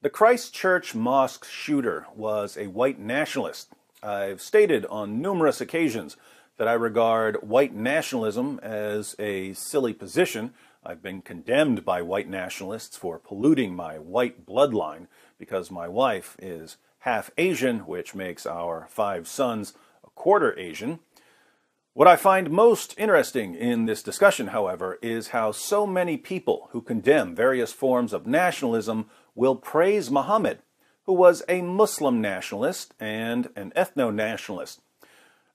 The Christchurch mosque shooter was a white nationalist. I've stated on numerous occasions that I regard white nationalism as a silly position. I've been condemned by white nationalists for polluting my white bloodline because my wife is half Asian, which makes our 5 sons a quarter Asian. What I find most interesting in this discussion, however, is how so many people who condemn various forms of nationalism will praise Muhammad, who was a Muslim nationalist and an ethno-nationalist.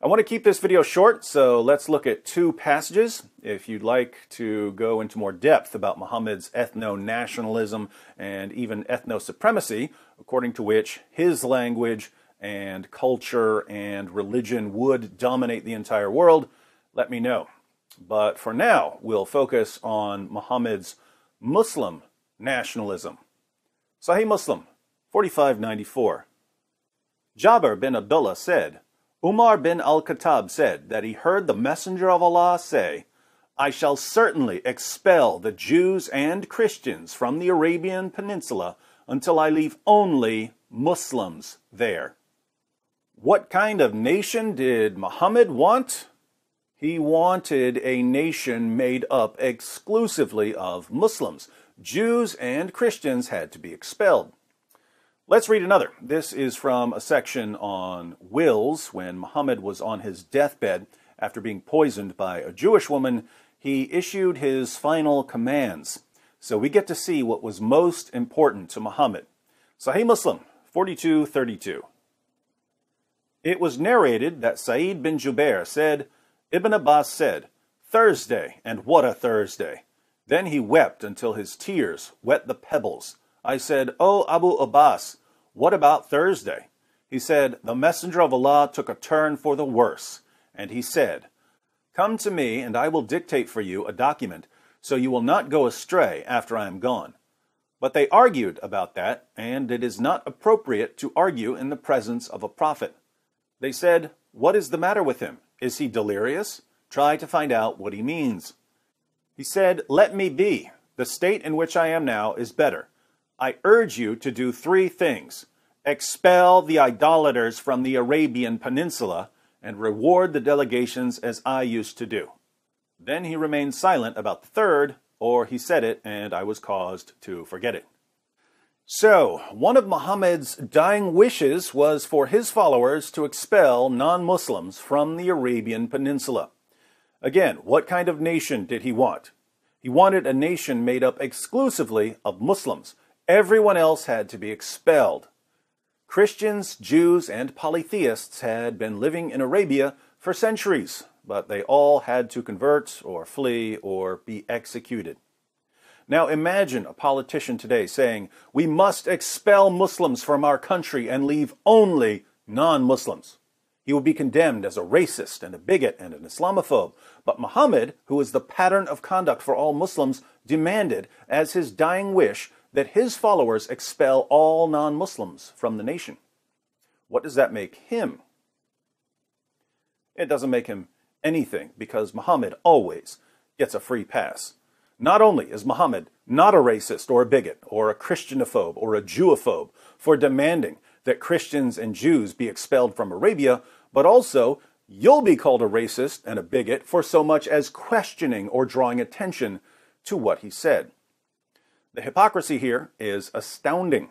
I want to keep this video short, so let's look at 2 passages. If you'd like to go into more depth about Muhammad's ethno-nationalism and even ethno-supremacy, according to which his language and culture and religion would dominate the entire world, let me know. But for now, we'll focus on Muhammad's Muslim nationalism. Sahih Muslim, 4594. Jabir bin Abdullah said, Umar bin al-Khattab said that he heard the Messenger of Allah say, I shall certainly expel the Jews and Christians from the Arabian Peninsula until I leave only Muslims there. What kind of nation did Muhammad want? He wanted a nation made up exclusively of Muslims. Jews and Christians had to be expelled. Let's read another. This is from a section on wills. When Muhammad was on his deathbed after being poisoned by a Jewish woman, he issued his final commands. So we get to see what was most important to Muhammad. Sahih Muslim, 4232. It was narrated that Sa'id bin Jubair said, Ibn Abbas said, Thursday, and what a Thursday. Then he wept until his tears wet the pebbles. I said, O Abu Abbas, what about Thursday? He said, the Messenger of Allah took a turn for the worse. And he said, Come to me, and I will dictate for you a document, so you will not go astray after I am gone. But they argued about that, and it is not appropriate to argue in the presence of a prophet. They said, What is the matter with him? Is he delirious? Try to find out what he means. He said, Let me be. The state in which I am now is better. I urge you to do 3 things. Expel the idolaters from the Arabian Peninsula and reward the delegations as I used to do. Then he remained silent about the 3rd, or he said it and I was caused to forget it. So, one of Muhammad's dying wishes was for his followers to expel non-Muslims from the Arabian Peninsula. Again, what kind of nation did he want? He wanted a nation made up exclusively of Muslims. Everyone else had to be expelled. Christians, Jews, and polytheists had been living in Arabia for centuries, but they all had to convert or flee or be executed. Now imagine a politician today saying, we must expel Muslims from our country and leave only non-Muslims. He would be condemned as a racist and a bigot and an Islamophobe. But Muhammad, who is the pattern of conduct for all Muslims, demanded as his dying wish that his followers expel all non-Muslims from the nation. What does that make him? It doesn't make him anything, because Muhammad always gets a free pass. Not only is Muhammad not a racist or a bigot or a Christianophobe or a Jewophobe for demanding that Christians and Jews be expelled from Arabia, but also you'll be called a racist and a bigot for so much as questioning or drawing attention to what he said. The hypocrisy here is astounding.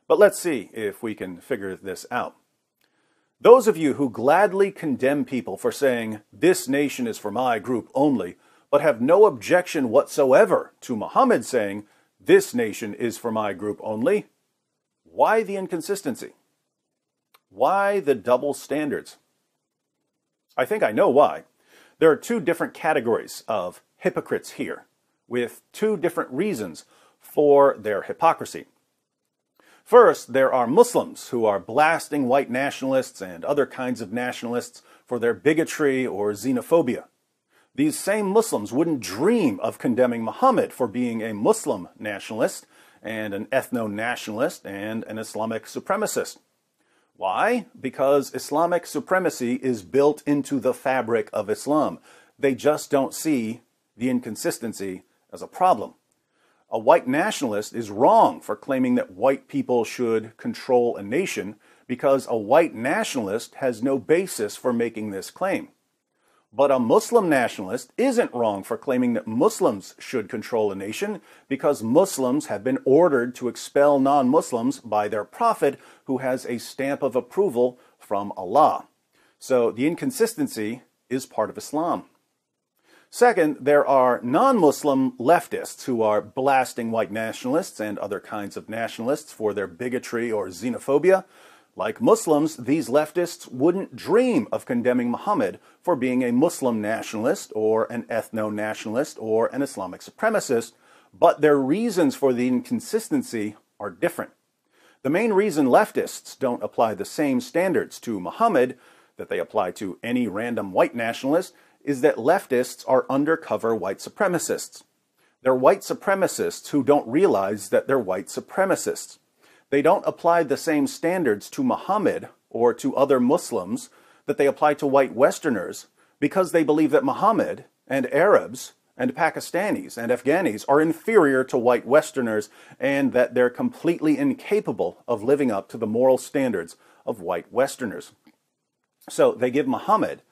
But let's see if we can figure this out. Those of you who gladly condemn people for saying, this nation is for my group only, but have no objection whatsoever to Muhammad saying, this nation is for my group only, why the inconsistency? Why the double standards? I think I know why. There are 2 different categories of hypocrites here, with 2 different reasons for their hypocrisy. First, there are Muslims who are blasting white nationalists and other kinds of nationalists for their bigotry or xenophobia. These same Muslims wouldn't dream of condemning Muhammad for being a Muslim nationalist and an ethno-nationalist and an Islamic supremacist. Why? Because Islamic supremacy is built into the fabric of Islam. They just don't see the inconsistency as a problem. A white nationalist is wrong for claiming that white people should control a nation because a white nationalist has no basis for making this claim. But a Muslim nationalist isn't wrong for claiming that Muslims should control a nation because Muslims have been ordered to expel non-Muslims by their prophet who has a stamp of approval from Allah. So the inconsistency is part of Islam. Second, there are non-Muslim leftists who are blasting white nationalists and other kinds of nationalists for their bigotry or xenophobia. Like Muslims, these leftists wouldn't dream of condemning Muhammad for being a Muslim nationalist or an ethno-nationalist or an Islamic supremacist, but their reasons for the inconsistency are different. The main reason leftists don't apply the same standards to Muhammad that they apply to any random white nationalist is that leftists are undercover white supremacists. They're white supremacists who don't realize that they're white supremacists. They don't apply the same standards to Muhammad or to other Muslims that they apply to white Westerners because they believe that Muhammad and Arabs and Pakistanis and Afghanis are inferior to white Westerners and that they're completely incapable of living up to the moral standards of white Westerners. So they give Muhammad,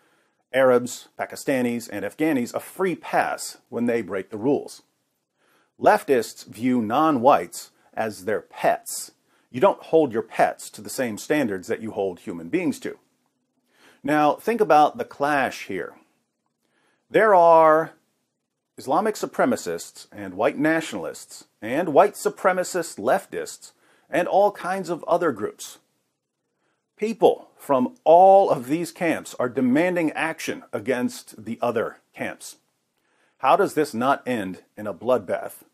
Arabs, Pakistanis, and Afghanis a free pass when they break the rules. Leftists view non-whites as their pets. You don't hold your pets to the same standards that you hold human beings to. Now, think about the clash here. There are Islamic supremacists and white nationalists and white supremacist leftists and all kinds of other groups. People from all of these camps are demanding action against the other camps. How does this not end in a bloodbath?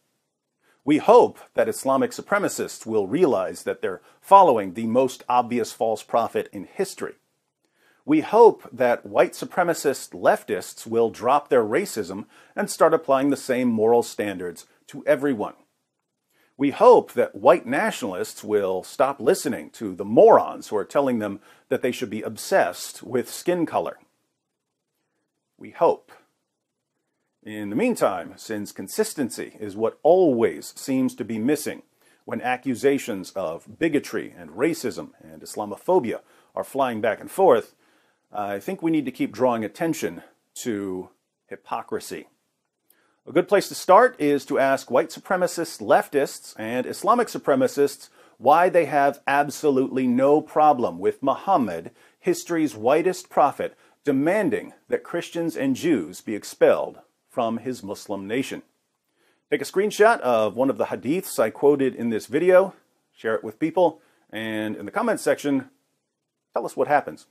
We hope that Islamic supremacists will realize that they're following the most obvious false prophet in history. We hope that white supremacist leftists will drop their racism and start applying the same moral standards to everyone. We hope that white nationalists will stop listening to the morons who are telling them that they should be obsessed with skin color. We hope. In the meantime, since consistency is what always seems to be missing when accusations of bigotry and racism and Islamophobia are flying back and forth, I think we need to keep drawing attention to hypocrisy. A good place to start is to ask white supremacist leftists and Islamic supremacists why they have absolutely no problem with Muhammad, history's whitest prophet, demanding that Christians and Jews be expelled from his Muslim nation. Take a screenshot of one of the hadiths I quoted in this video, share it with people, and in the comments section, tell us what happens.